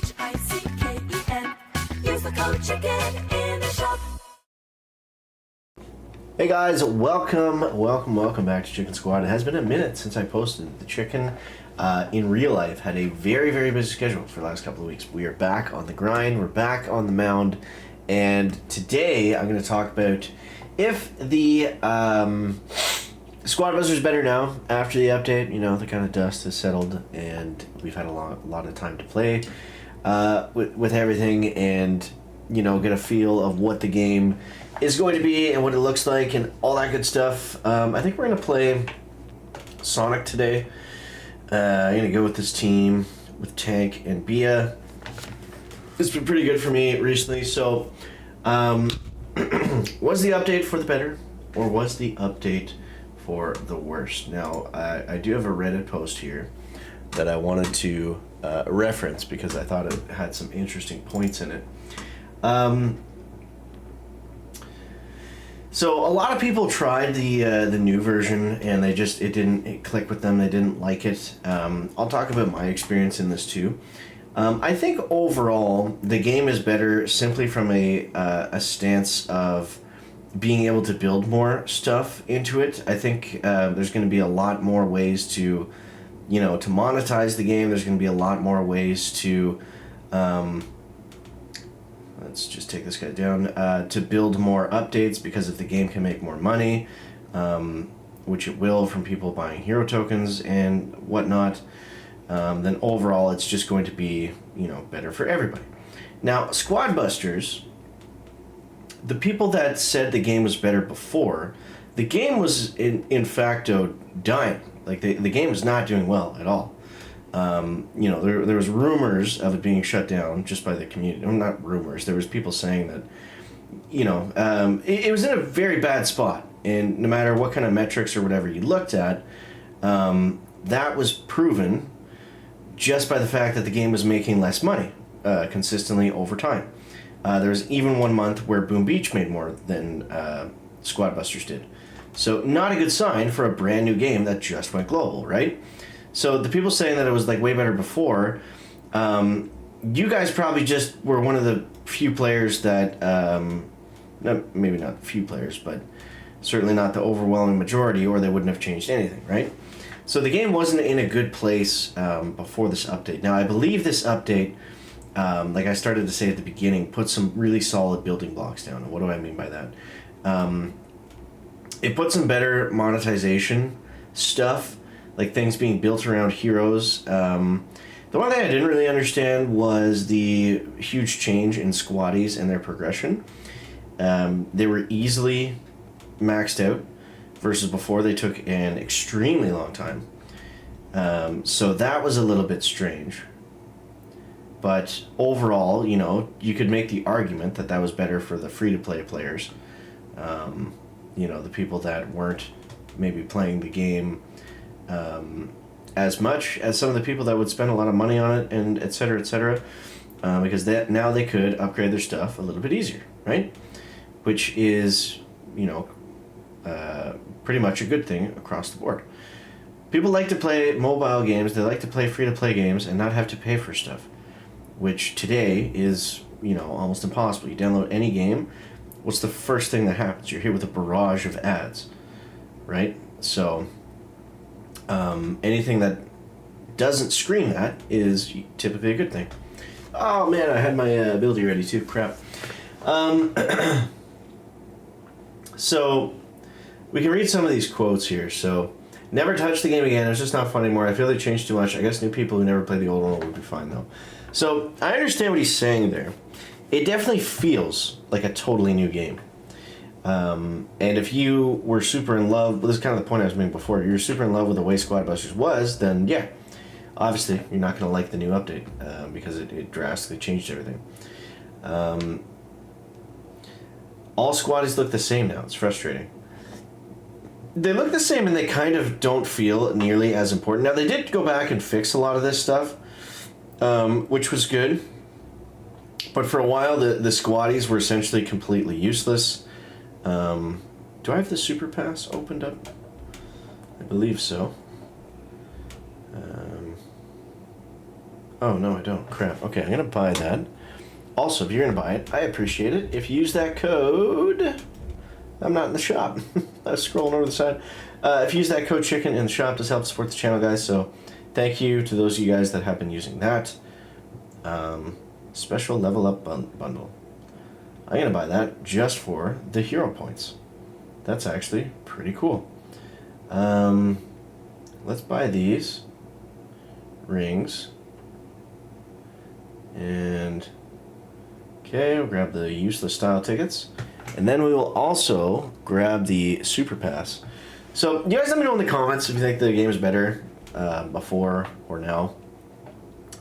CHICKEN. Use the code CHICKEN in the shop. Hey guys, welcome back to Chicken Squad. It has been a minute since I posted. The Chicken in real life had a very busy schedule for the last couple of weeks. We are back on the grind, we're back on the mound, and today I'm going to talk about if the Squad Buster is better now after the update. You know, the kind of dust has settled and we've had a lot of time to play with everything, and you know, get a feel of what the game is going to be and what it looks like and all that good stuff. I think we're going to play Sonic today. I'm going to go with this team with Tank and Bia. It's been pretty good for me recently. So was the update for the better or was the update for the worst? Now I do have a Reddit post here that I wanted to reference because I thought it had some interesting points in it. So a lot of people tried the new version and it didn't click with them. They didn't like it. I'll talk about my experience in this too. I think overall the game is better simply from a stance of being able to build more stuff into it. I think there's going to be a lot more ways to, you know, to monetize the game. There's going to be a lot more ways to let's just take this guy down, to build more updates, because if the game can make more money, which it will from people buying hero tokens and whatnot, then overall it's just going to be, you know, better for everybody. Now, Squad Busters, the people that said the game was better before, the game was in facto dying. Like the game was not doing well at all. You know, there was rumors of it being shut down just by the community. Well, not rumors. There was people saying that, you know, it was in a very bad spot. And no matter what kind of metrics or whatever you looked at, that was proven just by the fact that the game was making less money consistently over time. There was even 1 month where Boom Beach made more than Squad Busters did. So not a good sign for a brand new game that just went global, right? So the people saying that it was like way better before, you guys probably just were one of the few players that, maybe not few players, but certainly not the overwhelming majority, or they wouldn't have changed anything, right? So the game wasn't in a good place before this update. Now I believe this update, like I started to say at the beginning, put some really solid building blocks down. And what do I mean by that? It put some better monetization stuff, like things being built around heroes. The one thing I didn't really understand was the huge change in squaddies and their progression. They were easily maxed out versus before they took an extremely long time. So that was a little bit strange. But overall, you know, you could make the argument that that was better for the free-to-play players. You know, the people that weren't maybe playing the game as much as some of the people that would spend a lot of money on it, and et cetera, because now they could upgrade their stuff a little bit easier, right? Which is, you know, pretty much a good thing across the board. People like to play mobile games, they like to play free-to-play games and not have to pay for stuff, which today is, you know, almost impossible. You download any game, what's the first thing that happens? You're hit with a barrage of ads, right? So anything that doesn't scream that is typically a good thing. Oh man, I had my ability ready too. Crap. So we can read some of these quotes here. So, never touch the game again. It's just not fun anymore. I feel they changed too much. I guess new people who never played the old one would be fine though. So I understand what he's saying there. It definitely feels like a totally new game. And if you were super in love, well, this is kind of the point I was making before, you're super in love with the way Squad Busters was, then yeah, obviously you're not going to like the new update because it drastically changed everything. All squaddies look the same now. It's frustrating. They look the same and they kind of don't feel nearly as important. Now, they did go back and fix a lot of this stuff, which was good. But for a while, the squaddies were essentially completely useless. Do I have the Super Pass opened up? I believe so. Oh, no, I don't. Crap. Okay, I'm going to buy that. Also, if you're going to buy it, I appreciate it. If you use that code... I'm not in the shop. I was scrolling over the side. If you use that code chicken in the shop, this helps support the channel, guys. So thank you to those of you guys that have been using that. Special level up bundle. I'm going to buy that just for the hero points. That's actually pretty cool. Let's buy these rings. And okay, we'll grab the useless style tickets. And then we will also grab the Super Pass. So, you guys let me know in the comments if you think the game is better before or now.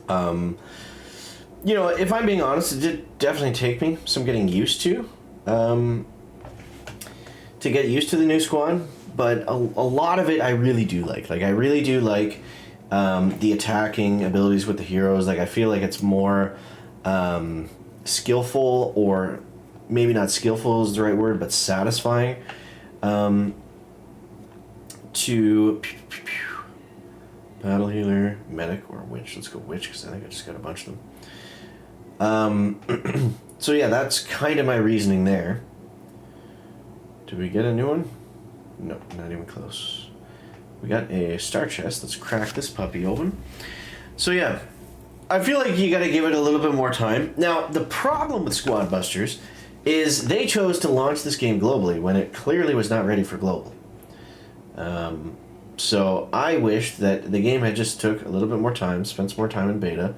You know, if I'm being honest, it did definitely take me some getting used to get used to the new squad. But a lot of it I really do like. Like, I really do like the attacking abilities with the heroes. Like, I feel like it's more skillful, or maybe not skillful is the right word, but satisfying to battle healer, medic, or witch. Let's go witch, because I think I just got a bunch of them. So yeah, that's kind of my reasoning there. Did we get a new one? No, not even close. We got a star chest. Let's crack this puppy open. So yeah, I feel like you gotta give it a little bit more time. Now, the problem with Squad Busters is they chose to launch this game globally when it clearly was not ready for global. So I wish that the game had just took a little bit more time, spent some more time in beta.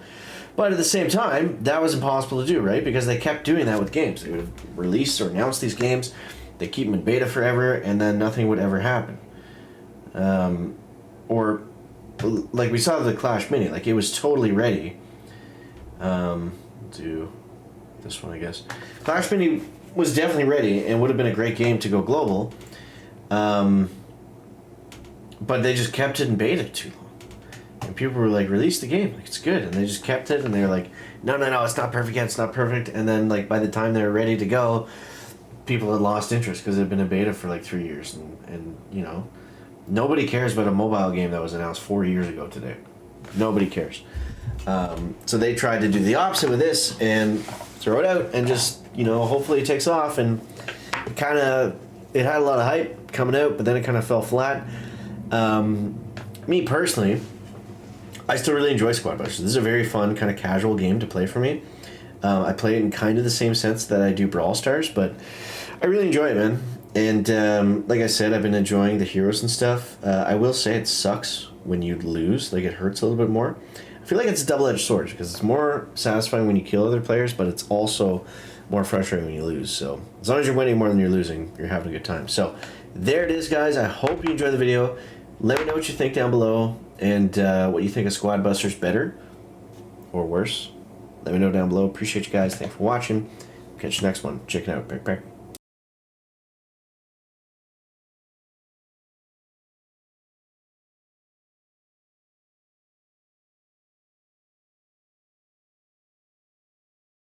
But at the same time, that was impossible to do, right? Because they kept doing that with games. They would release or announce these games, they keep them in beta forever, and then nothing would ever happen. Or, like we saw the Clash Mini, like it was totally ready. Do this one, I guess. Clash Mini was definitely ready and would have been a great game to go global. But they just kept it in beta too long. And people were like, release the game, like it's good. And they just kept it, and they were like, no, it's not perfect yet, it's not perfect. And then like by the time they were ready to go, people had lost interest because it had been in beta for like 3 years. And you know, nobody cares about a mobile game that was announced 4 years ago today. Nobody cares. So they tried to do the opposite with this and throw it out and just, you know, hopefully it takes off. And it had a lot of hype coming out, but then it kind of fell flat. Me personally, I still really enjoy Squad Busters. This is a very fun, kind of casual game to play for me. I play it in kind of the same sense that I do Brawl Stars, but I really enjoy it, man. And like I said, I've been enjoying the heroes and stuff. I will say it sucks when you lose. Like, it hurts a little bit more. I feel like it's a double-edged sword, because it's more satisfying when you kill other players, but it's also more frustrating when you lose. So as long as you're winning more than you're losing, you're having a good time. So there it is, guys. I hope you enjoyed the video. Let me know what you think down below, and what you think of Squad Busters, better or worse. Let me know down below. Appreciate you guys. Thanks for watching. Catch you next one. Chicken out. Back.